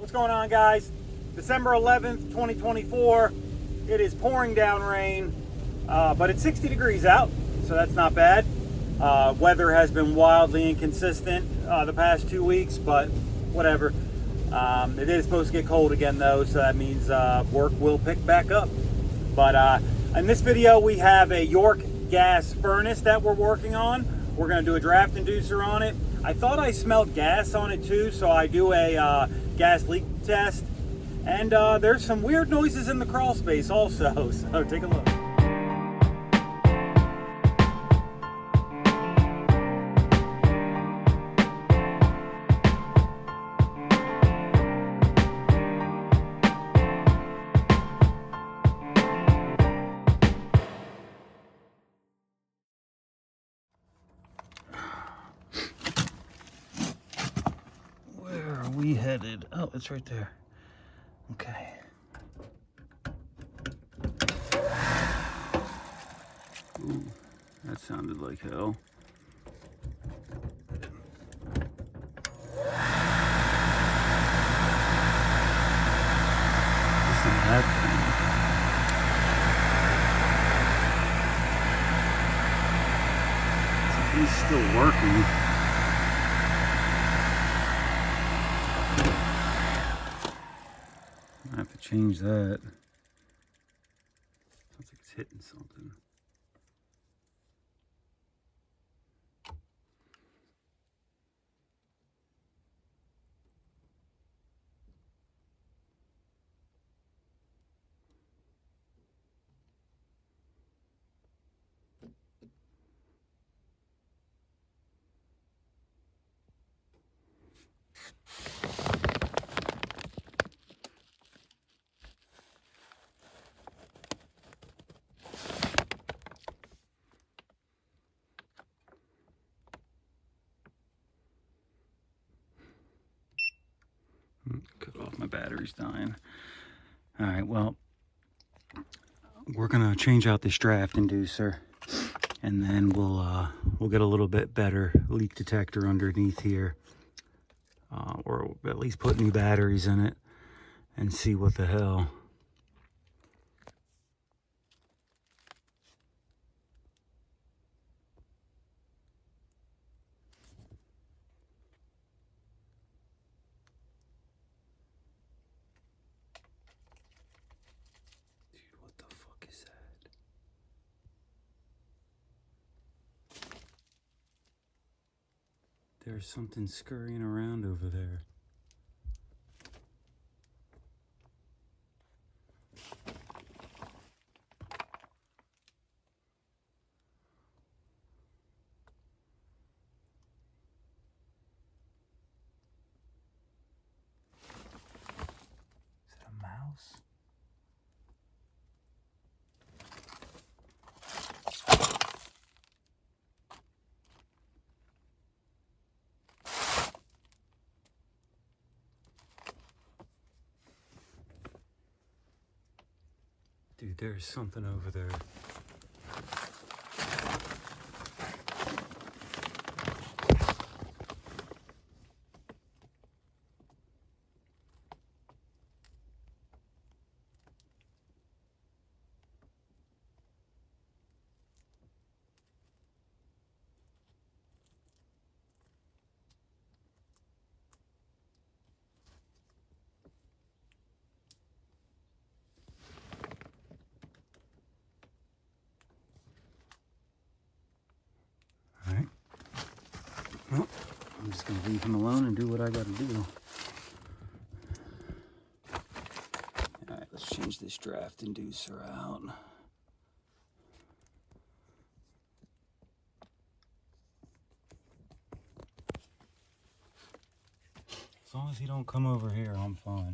What's going on, guys? December 11th, 2024. It is pouring down rain, but it's 60 degrees out, so that's not bad. Weather has been wildly inconsistent the past 2 weeks, but whatever. It is supposed to get cold again, though, so that means work will pick back up. But in this video, we have a York gas furnace that we're working on. We're going to do a draft inducer on it. I thought I smelled gas on it too, so I do a gas leak test. And there's some weird noises in the crawl space also, so take a look. Where are we headed? Oh, it's right there. Okay. Ooh, that sounded like hell. Listen to that thing. Something's still working. I have to change that. Sounds like it's hitting something. Cut off, my battery's dying. All right, well, we're gonna change out this draft inducer, and then we'll get a little bit better leak detector underneath here, or at least put new batteries in it and see what the hell. There's something scurrying around over there. Is it a mouse? Dude, there's something over there. Well, I'm just going to leave him alone and do what I got to do. Alright, let's change this draft inducer out. As long as he don't come over here, I'm fine.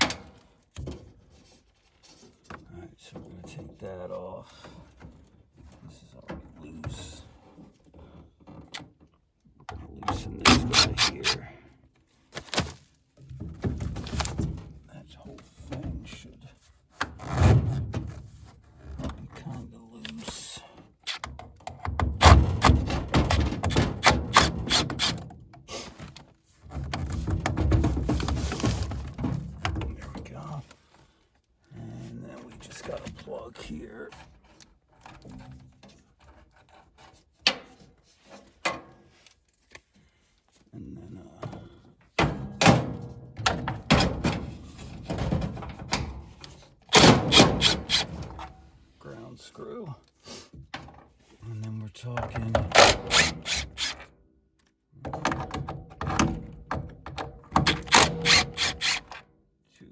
Alright, so we're going to take that off. This is already loose. Loosen this guy here. That whole thing should be kind of loose. plug here. And then ground screw. And then we're talking 2,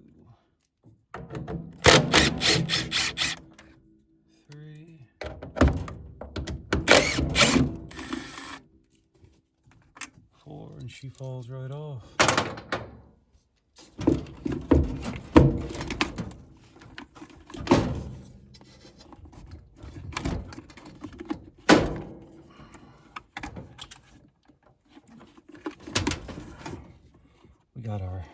3, 4, and she falls right off. We got our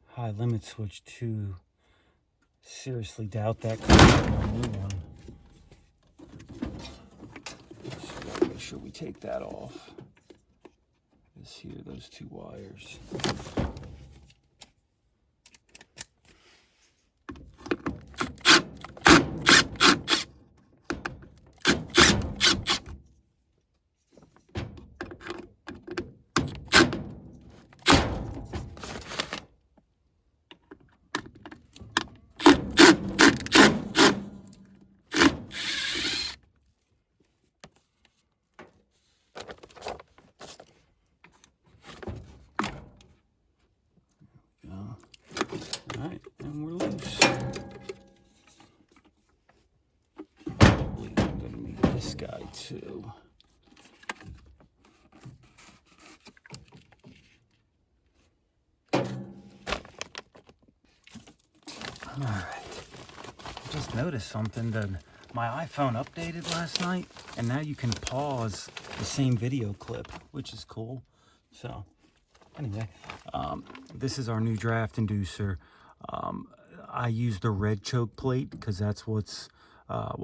high limit switch to seriously doubt that could be a new one. So we gotta make sure we take that off. This here, those 2 wires. Alright, and we're loose. Probably I'm going to need this guy too. Alright, just noticed something that my iPhone updated last night, and now you can pause the same video clip, which is cool. So anyway, this is our new draft inducer. I used the red choke plate because that's what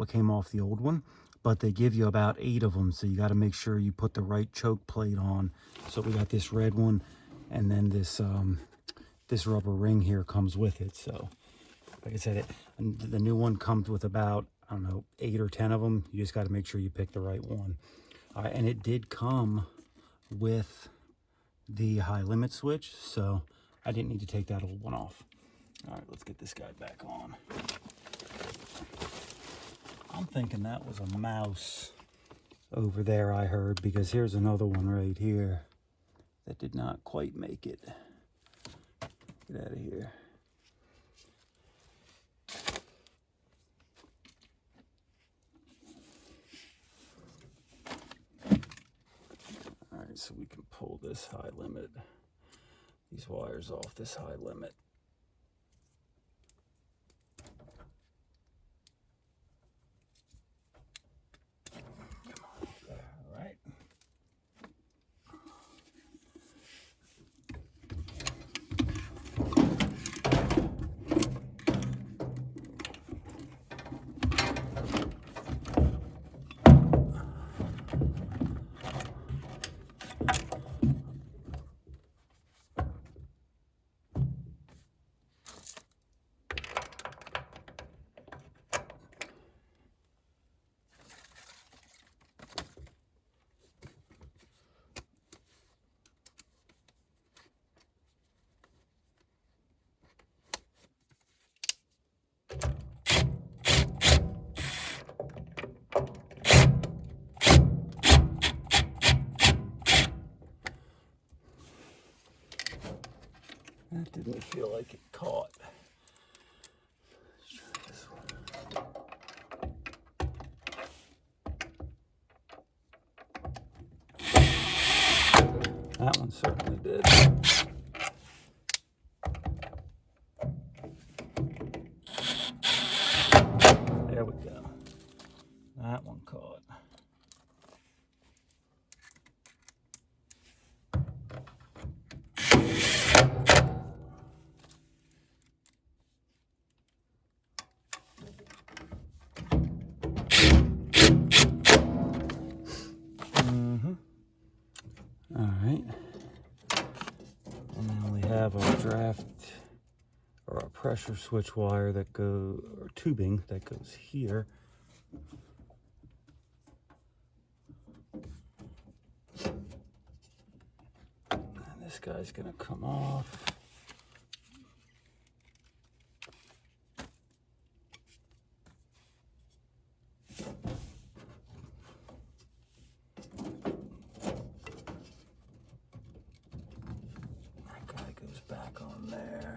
came off the old one, but they give you about 8 of them, so you got to make sure you put the right choke plate on. So we got this red one, and then this this rubber ring here comes with it. So like I said, the new one comes with about, I don't know, 8 or 10 of them. You just got to make sure you pick the right one. All right, and it did come with the high limit switch, so I didn't need to take that old one off. All right, let's get this guy back on. I'm thinking that was a mouse over there, I heard, because here's another one right here that did not quite make it. Get out of here. All right, so we can pull this high limit, these wires off this high limit. All right. That didn't feel like it caught. Let's try this one. That one certainly did. There we go. That one caught. All right. And then we have our draft, or a pressure switch wire that goes, or tubing that goes here. And this guy's gonna come off. That guy goes back on there.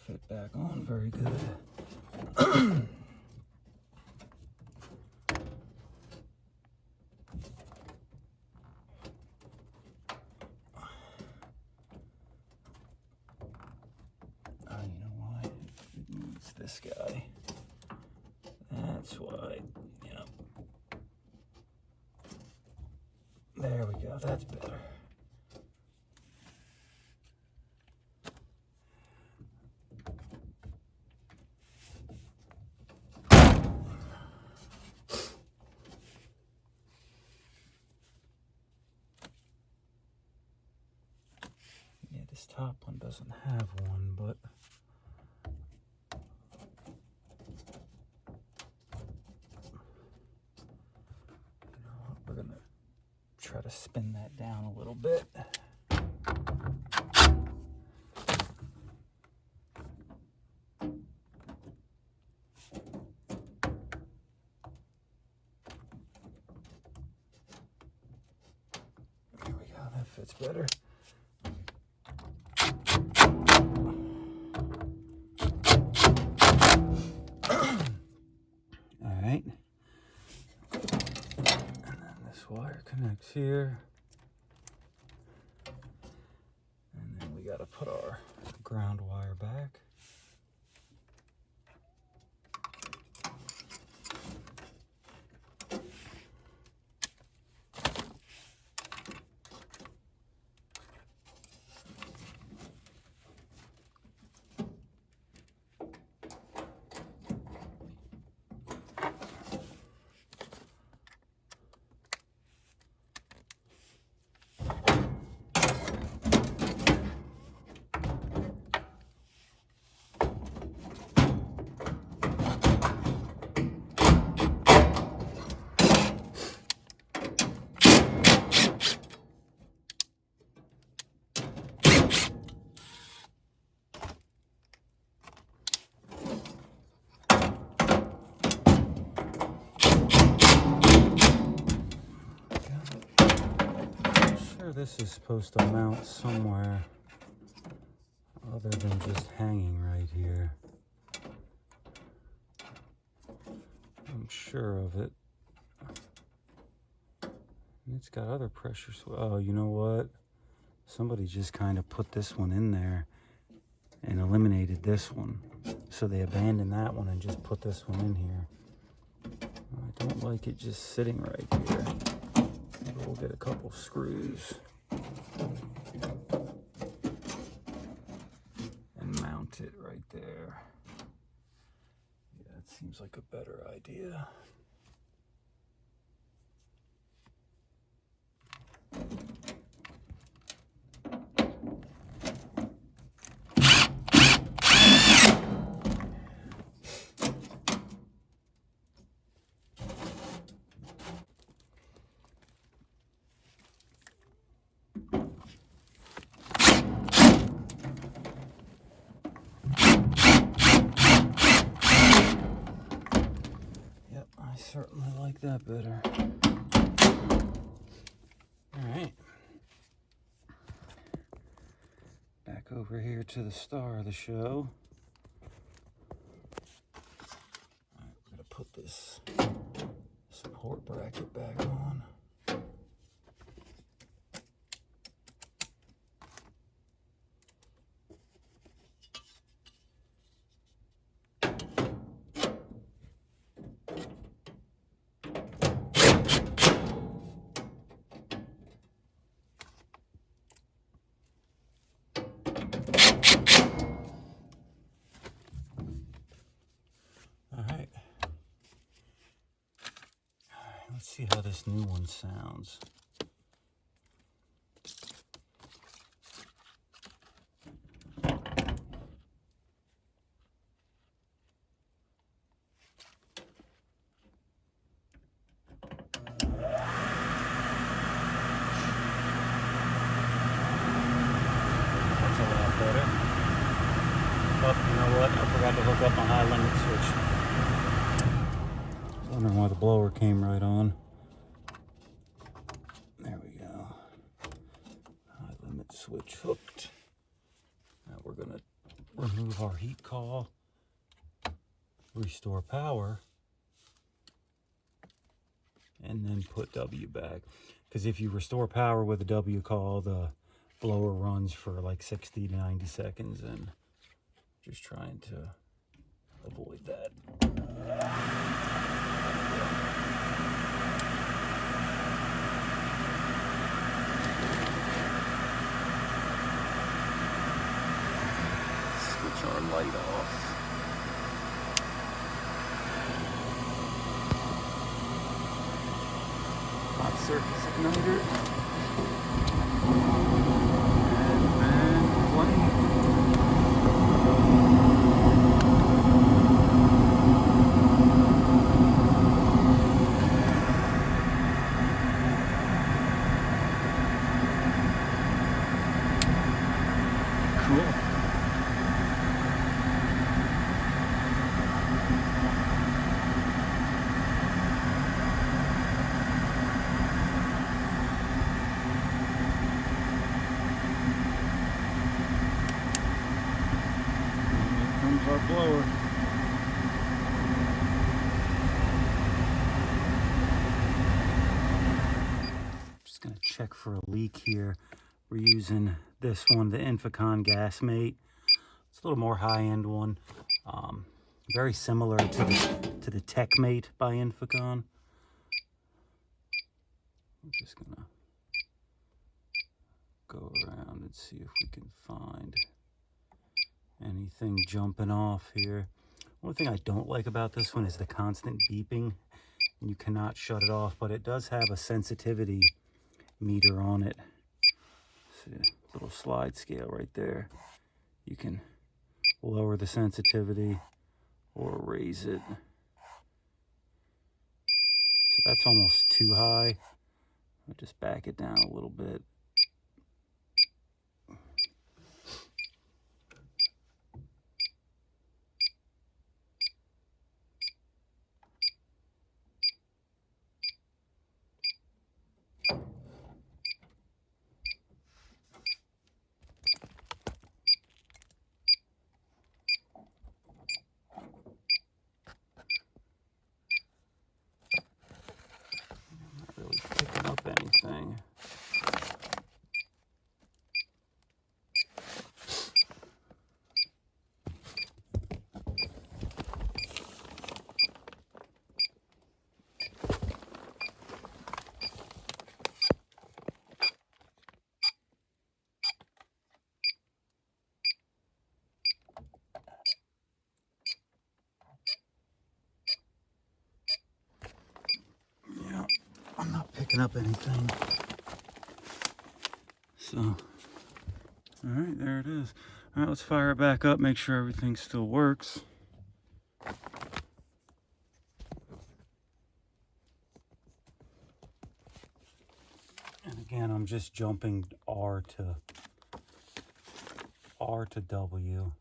Fit back on very good. You know why? It needs this guy. That's why. Yep. There we go. That's better. This top one doesn't have one, but you know what? We're gonna try to spin that down a little bit. There we go, that fits better. Alright. And then this wire connects here. And then we gotta put our ground wire back. This is supposed to mount somewhere other than just hanging right here. I'm sure of it. And it's got other pressure. Oh, you know what? Somebody just kind of put this one in there and eliminated this one. So they abandoned that one and just put this one in here. I don't like it just sitting right here. We'll get a couple screws and mount it right there. Yeah, that seems like a better idea. Certainly like that better. All right. Back over here to the star of the show. All right, we're gonna put this support bracket back on. Alright. Let's see how this new one sounds. Oh, you know what? I forgot to hook up my high limit switch. Wondering why the blower came right on. There we go. High limit switch hooked. Now we're gonna remove our heat coil, restore power, and then put W back. Because if you restore power with a W coil, the blower runs for like 60 to 90 seconds, and just trying to avoid that. Switch our light off. Hot surface igniter. And flame. Cool. Our blower. Just gonna check for a leak here. We're using this one, the Infocon Gas Mate. It's a little more high-end one. Very similar to the Tech Mate by Infocon. I'm just gonna go around and see if we can find anything jumping off here. One thing I don't like about this one is the constant beeping. You cannot shut it off, but it does have a sensitivity meter on it. See a little slide scale right there. You can lower the sensitivity or raise it. So that's almost too high. I'll just back it down a little bit. Picking up anything. Yeah, I'm not picking up anything. So, all right, there it is. All right, let's fire it back up, make sure everything still works. And again, I'm just jumping R to W.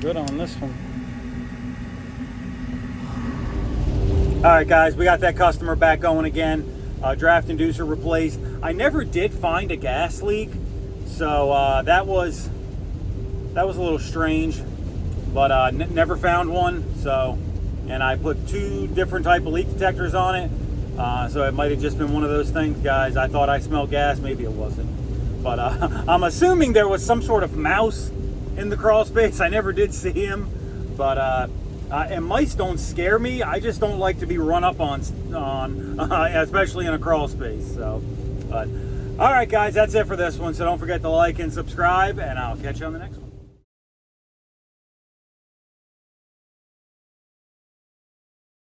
good on this one. All right, guys, we got that customer back going again. Draft inducer replaced. I never did find a gas leak, so that was a little strange, but never found one. So, and I put 2 different type of leak detectors on it, so it might have just been one of those things, guys. I thought I smelled gas, maybe it wasn't, but I'm assuming there was some sort of mouse in the crawl space. I never did see him, but and mice don't scare me. I just don't like to be run up on especially in a crawl space. So, but all right, guys, that's it for this one. So don't forget to like and subscribe, and I'll catch you on the next one.